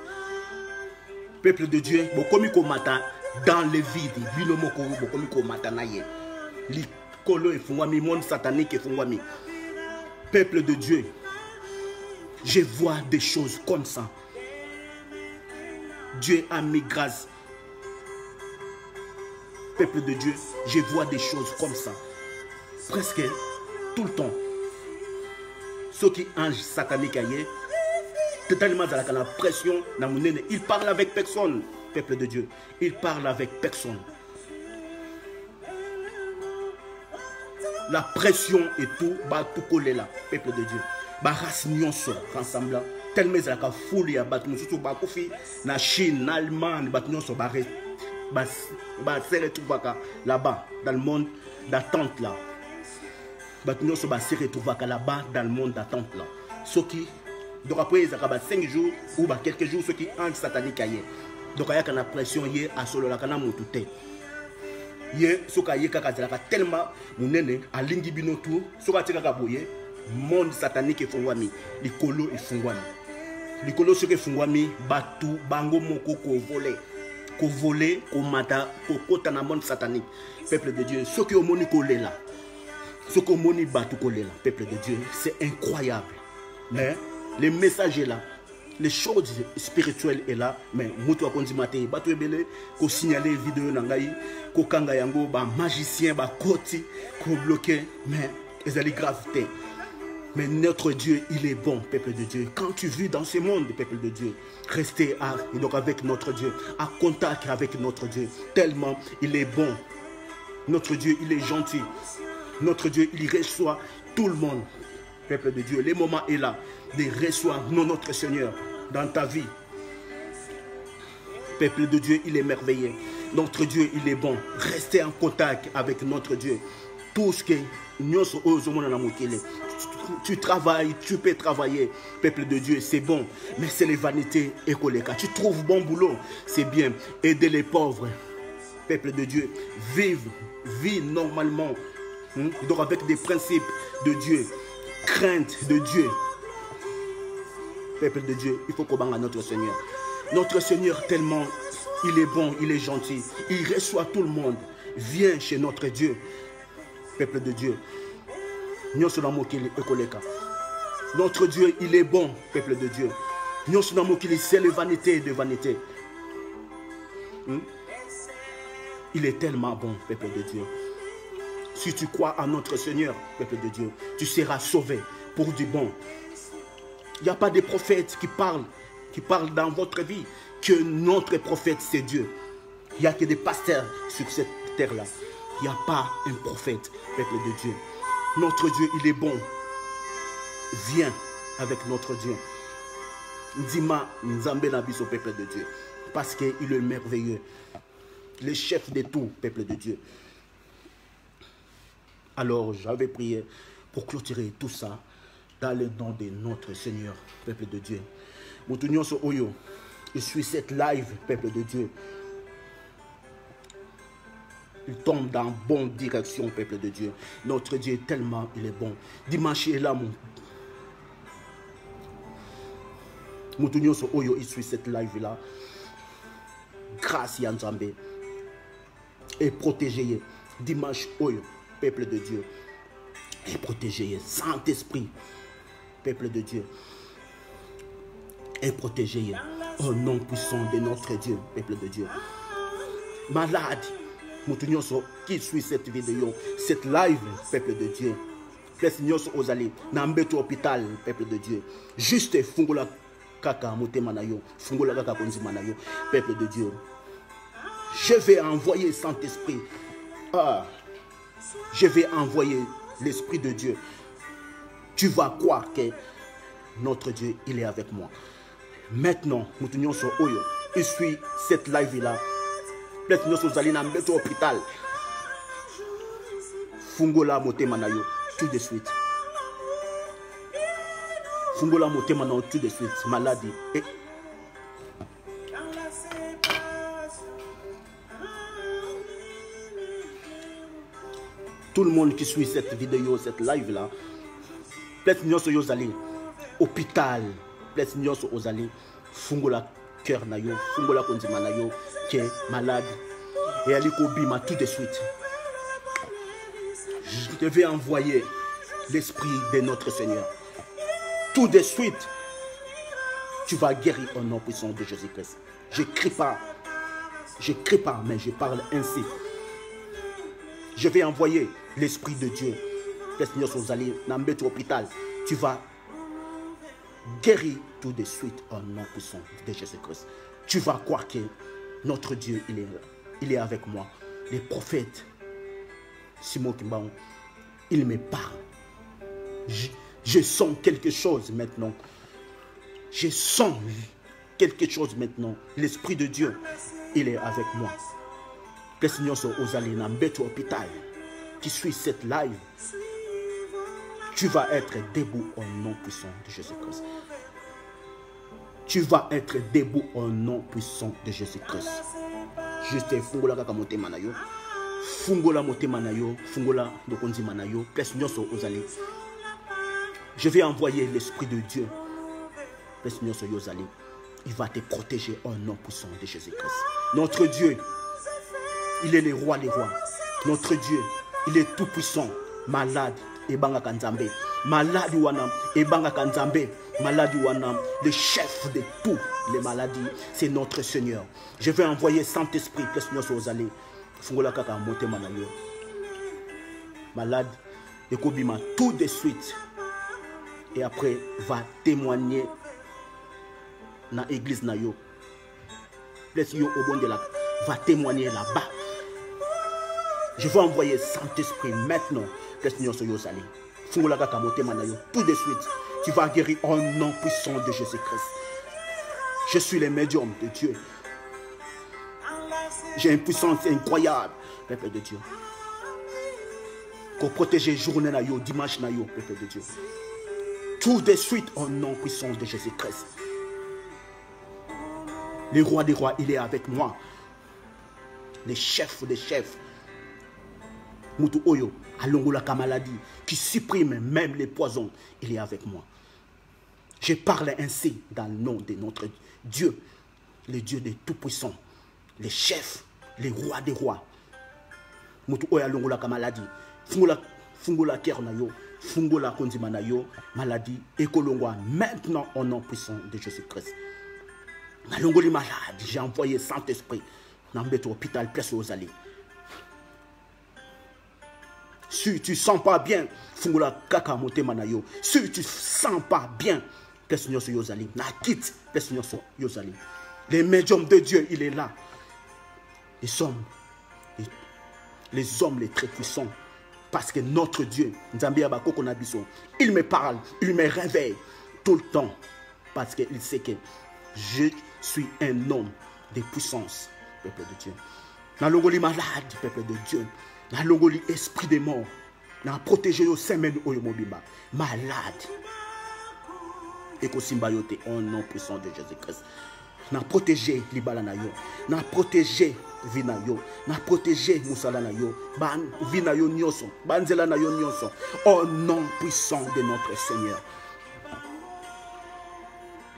Peuple de Dieu, bokomi komata dans le vide, binomoko bokomi komata naye. Li kolo et fungwami, monde satanique et fungwami. Peuple de Dieu, je vois des choses comme ça. Dieu a mis grâce. Peuple de Dieu, je vois des choses comme ça. Presque tout le temps. Ceux qui ange satanique aïe, totalement dans la pression, il parle avec personne, peuple de Dieu. Il parle avec personne. La pression et tout, bah tout collé là, peuple de Dieu. Bah race nyonso ensemble, tellement ça ka foule ya bat mususu ba kofi na Chine, na Allemagne, bat nyonso ba se retrouvaka là-bas dans le monde d'attente là. Bat nyonso ba se retrouvaka là-bas dans le monde d'attente là. Ceux qui donc après ils ont 5 jours ou bah quelques jours ceux qui ange satanique aïe. Donc il y a une pression hier à solo la kana mutute. Hier ceux qui aïe kaka zalaka tellement munene a lingi bino tout, ceux qui tika kaboye monde satanique et fungwami, likolo et fungwami. Likolo ce que fungwami batu bango moko ko volé, ko mata, ko kota na monde satanique. Peuple de Dieu, ceux qui ont moni kolé là. Ceux qui ont moni batu kolé là, peuple de Dieu, c'est incroyable. Mais les messages est là, les choses spirituelles est là, mais mutu akondi maté, batu ebele ko signaler vidéo nangai, ko kanga yango ba magicien ba koti, ko bloquer, mais ezali gravité. Mais notre Dieu, il est bon, peuple de Dieu. Quand tu vis dans ce monde, peuple de Dieu, restez donc avec notre Dieu, à contact avec notre Dieu. Tellement il est bon. Notre Dieu, il est gentil. Notre Dieu, il reçoit tout le monde. Peuple de Dieu, le moment est là de recevoir notre Seigneur dans ta vie. Peuple de Dieu, il est merveilleux. Notre Dieu, il est bon. Restez en contact avec notre Dieu. Tout ce que nous sommes, tu travailles, tu peux travailler, peuple de Dieu, c'est bon, mais c'est les vanités et collégas. Tu trouves bon boulot, c'est bien. Aider les pauvres, peuple de Dieu, vis normalement, donc avec des principes de Dieu, crainte de Dieu. Peuple de Dieu, il faut qu'on bange à notre Seigneur. Notre Seigneur, tellement, il est bon, il est gentil, il reçoit tout le monde. Viens chez notre Dieu, peuple de Dieu. Notre Dieu, il est bon, peuple de Dieu. C'est les vanités de vanité. Il est tellement bon, peuple de Dieu. Si tu crois à notre Seigneur, peuple de Dieu, tu seras sauvé pour du bon. Il n'y a pas de prophètes qui parlent dans votre vie que notre prophète, c'est Dieu. Il n'y a que des pasteurs sur cette terre-là. Il n'y a pas un prophète, peuple de Dieu. Notre Dieu, il est bon. Viens avec notre Dieu. Dima Nzambe Nabiso, peuple de Dieu. Parce qu'il est merveilleux. Le chef de tout, peuple de Dieu. Alors, j'avais prié pour clôturer tout ça dans le nom de notre Seigneur, peuple de Dieu. Moutounion so Oyo, je suis cette live, peuple de Dieu. Il tombe dans la bonne direction, peuple de Dieu. Notre Dieu, tellement il est bon. Dimanche est là, Moutounion so Oyo, il suit cette live là. Grâce à Nzambe. Et protégez. Dimanche Oyo, peuple de Dieu. Et protégez. Saint-Esprit, peuple de Dieu. Et protégez. Au nom puissant de notre Dieu, peuple de Dieu. Malade. Qui suit cette vidéo, cette live, peuple de Dieu. Nambeto hôpital, peuple de Dieu. Juste Fungola Kaka Motemanayo, Fungola Kaka Konzimanayo, peuple de Dieu. Je vais envoyer Saint-Esprit. Je vais envoyer l'Esprit de Dieu. Tu vas croire que notre Dieu, il est avec moi. Maintenant, nous tenons sur Oyo. Il suit cette live là. Place nous aux allés dans le hôpital. Fungola motema na yo tout de suite. Fungola motema na yo tout de suite. Maladie. Et tout le monde qui suit cette vidéo, cette live là, peut-être nous sommes allés hôpital, peut-être nous sommes allés fungola cœur na yo, fungola konzima na yo, qui est malade et ali ko bima tout de suite. Je vais envoyer l'esprit de notre Seigneur. Tout de suite, tu vas guérir au nom puissant de Jésus-Christ. Je crie pas, mais je parle ainsi. Je vais envoyer l'Esprit de Dieu. Dans hôpital, tu vas guérir tout de suite au nom puissant de Jésus-Christ. Tu vas croire que notre Dieu, il est avec moi. Les prophètes, Simon Kimbaon, il me parle. Je sens quelque chose maintenant. Je sens quelque chose maintenant. L'Esprit de Dieu, il est avec moi. Que Seigneur soit aux allées dans le hôpital qui suit cette live, tu vas être debout au nom puissant de Jésus-Christ. Tu vas être debout au nom puissant de Jésus-Christ. Juste fungola kaka motema na yo, fungola motema na yo, fungola dokonzima na yo. Que Seigneur soit aux allées. Je vais envoyer l'Esprit de Dieu. Que Seigneur soit aux allées. Il va te protéger au nom puissant de Jésus-Christ. Notre Dieu, il est le roi des rois. Notre Dieu, il est tout puissant. Malade, ebanga kanzambe. Malade wanam, ebanga kanzambe. Malade wanam, le chef de toutes les maladies, c'est notre Seigneur. Je vais envoyer Saint-Esprit, que Seigneur soit aux allées. Fungola kaka motema na yo. Malade, ekobima tout de suite. Et après, va témoigner dans l'église na yo. Laisse yo au bon de la, va témoigner là-bas. Je vais envoyer Saint-Esprit maintenant. Que le Seigneur soit aux allées. Fungola kaka motema na yo. Tout de suite, tu vas guérir au nom puissant de Jésus-Christ. Je suis le médium de Dieu. J'ai une puissance incroyable, peuple de Dieu. Pour protéger journée na yo, dimanche na yo, peuple de Dieu. Tout de suite au nom puissant de Jésus-Christ. Le roi des rois, il est avec moi. Les chefs des chefs. Moutou Oyo, Alongolaka maladie, qui supprime même les poisons, il est avec moi. Je parle ainsi dans le nom de notre Dieu, le Dieu de tout-puissant, les chefs, les rois des rois. Moutou Oyo, Alongolaka maladie, fungola kер na yo, fungola konzima na yo, maladie, ekolongwa maintenant au nom puissant de Jésus-Christ. Alongoli malade, j'ai envoyé Saint-Esprit dans l'hôpital, place aux allées. Si tu ne sens pas bien, fungola kaka motema na yo. Si tu ne sens pas bien, que le Seigneur soit yozali. Na quitte, que le Seigneur soit yozali. Les médiums de Dieu, il est là. Les hommes les très puissants. Parce que notre Dieu, il me parle, il me réveille tout le temps. Parce qu'il sait que je suis un homme de puissance, peuple de Dieu. Na longoli malade, peuple de Dieu. Na longoli esprit de mort. Na protéger au semaine oyo mobimba. Malade. Et ko simba yote au nom puissant de Jésus-Christ. Na protéger libala na yo. Na protéger vina yo. Na protéger musala na yo. Ban vina yo nyonso. Banzela na yo nyonso. Au nom puissant de notre Seigneur.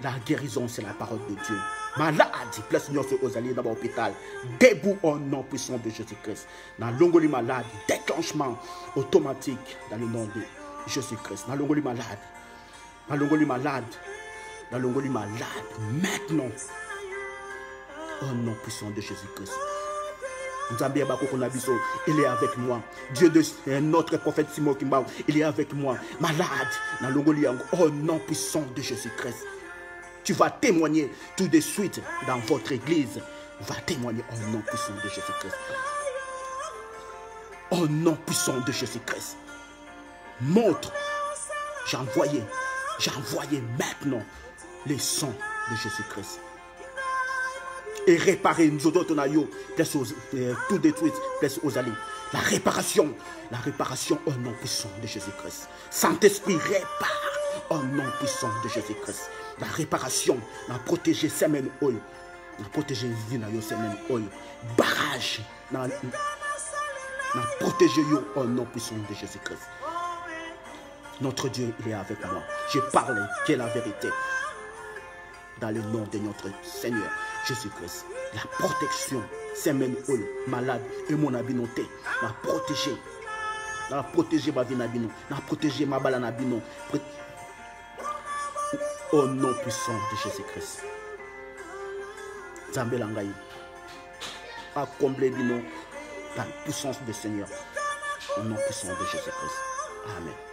La guérison, c'est la parole de Dieu. Malade, place Seigneur aux alliés dans l'hôpital. Debout au nom puissant de Jésus-Christ. Dans l'ongoli malade, déclenchement automatique dans le nom de Jésus-Christ. Dans l'ongoli malade. Dans l'ongoli malade. Dans l'ongoli malade. Maintenant. Au nom puissant de Jésus-Christ. Il est avec moi. Dieu de notre prophète Simon Kimbaou, il est avec moi. Malade. Dans l'ongoli, au nom puissant de Jésus-Christ. Tu vas témoigner tout de suite dans votre église. Va témoigner au nom puissant de Jésus-Christ. Au nom puissant de Jésus-Christ. Montre. J'ai envoyé maintenant les sons de Jésus-Christ. et réparer nous autres tout détruit, place aux alliés. La réparation au nom puissant de Jésus-Christ. Saint-Esprit, répare au nom puissant de Jésus-Christ. La réparation, la protéger semaine oil, la protéger vinayo semaine oil, barrage, la protéger au nom puissant de Jésus-Christ. Notre Dieu, il est avec moi. Je parle qui est la vérité. Dans le nom de notre Seigneur Jésus-Christ. La protection, semaine oil, malade et mon abinoté, la protéger. La protéger ma vie nabino, la protéger ma balle nabino. Au nom puissant de Jésus-Christ. Zambelangaï. À combler bino la puissance du Seigneur. Au nom puissant de Jésus-Christ. Amen.